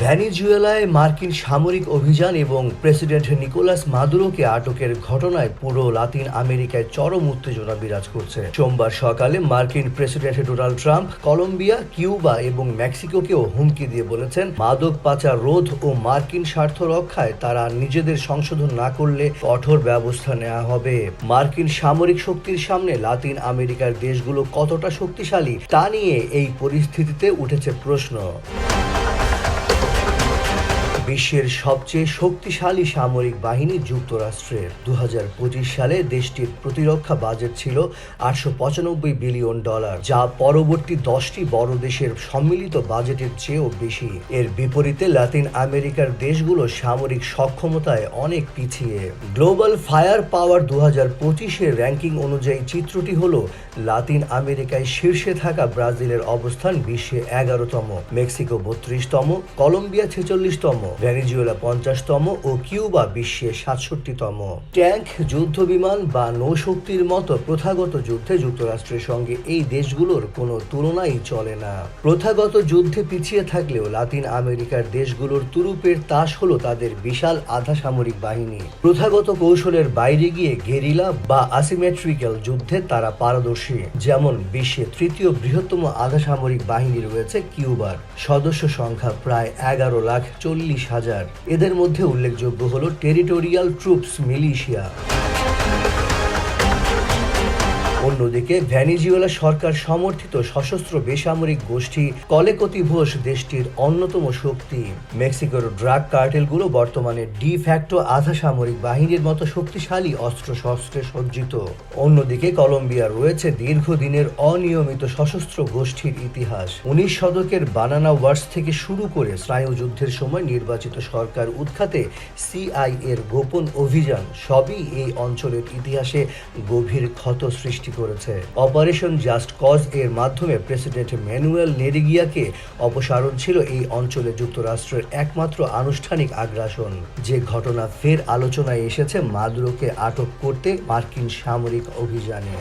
ভেনেজুয়েলায় মার্কিন সামরিক অভিযান এবং প্রেসিডেন্ট নিকোলাস মাদুরোকে আটকের ঘটনায় পুরো লাতিন আমেরিকায় চরম উত্তেজনা বিরাজ করছে। সোমবার সকালে মার্কিন president Donald Trump Colombia, Cuba এবং মেক্সিকোকেও হুমকি দিয়ে বলেছেন, মাদক পাচার রোধ ও মার্কিন স্বার্থ রক্ষায় তারা নিজেদের সংশোধন না করলে কঠোর ব্যবস্থা নেওয়া হবে। মার্কিন সামরিক শক্তির সামনে লাতিন আমেরিকার দেশগুলো কতটা শক্তিশালী তা নিয়ে এই পরিস্থিতিতে উঠেছে প্রশ্ন। বিশ্বের সবচেয়ে শক্তিশালী সামরিক বাহিনী যুক্তরাষ্ট্রের। 2025 সালে দেশটির প্রতিরক্ষা বাজেট ছিল $895 বিলিয়ন, যা পরবর্তী 10টি বড় দেশের সম্মিলিত বাজেটের চেয়েও বেশি। এর বিপরীতে লাতিন আমেরিকার দেশগুলো সামরিক সক্ষমতায় অনেক পিছিয়ে। গ্লোবাল ফায়ার পাওয়ার 2025-এর র্যাঙ্কিং অনুযায়ী চিত্রটি হলো, লাতিন আমেরিকায় শীর্ষে থাকা ব্রাজিলের অবস্থান বিশ্বে 11তম, মেক্সিকো 32তম, কলম্বিয়া 46তম, ভেনেজুয়েলা 50তম ও কিউবা বিশ্বে 67তম। ট্যাঙ্ক, যুদ্ধবিমান বা নৌশক্তির মতো প্রথাগত যুদ্ধে যুক্তরাষ্ট্রের সঙ্গে এই দেশগুলোর কোনো তুলনাই চলে না। প্রথাগত যুদ্ধে পিছিয়ে থাকলেও লাতিন আমেরিকার দেশগুলোর তুরুপের তাস হলো তাদের বিশাল আধা সামরিক বাহিনী। প্রথাগত কৌশলের বাইরে গিয়ে গেরিলা বা আসিমেট্রিক্যাল যুদ্ধে তারা পারদর্শী। যেমন বিশ্বে 3য় বৃহত্তম আধা সামরিক বাহিনী রয়েছে কিউবার। সদস্য সংখ্যা প্রায় 11,40,000। এদের মধ্যে উল্লেখযোগ্য হল টেরিটোরিয়াল ট্রুপস মিলিশিয়া। অন্যদিকে ভেনেজুয়েলা সরকার সমর্থিত সশস্ত্র বেসামরিক গোষ্ঠী কলেকতিভোস দেশটির অন্যতম শক্তি। মেক্সিকোর ড্রাগ কার্টেলগুলো বর্তমানে ডি ফ্যাক্টো আধা সামরিক বাহিনীর মতো শক্তিশালী অস্ত্রশস্ত্রে সজ্জিত। অন্যদিকে কলম্বিয়ার রয়েছে দীর্ঘদিনের অনিয়মিত সশস্ত্র গোষ্ঠীর ইতিহাস। 19 শতকের বানানা ওয়ার্স থেকে শুরু করে স্নায়ুযুদ্ধের সময় নির্বাচিত সরকার উৎখাতে CIA-এর গোপন অভিযান সবই এই অঞ্চলের ইতিহাসে গভীর ক্ষত সৃষ্টি করেছে। অপারেশন জাস্ট কজ এর মাধ্যমে প্রেসিডেন্ট ম্যানুয়েল নেরিগিয়াকে অপসারণ ছিল এই অঞ্চলে যুক্তরাষ্ট্রের একমাত্র আনুষ্ঠানিক আগ্রাসন। যে ঘটনা ফের আলোচনায় এসেছে মাদুরোকে আটক করতে মার্কিন সামরিক অভিযানে।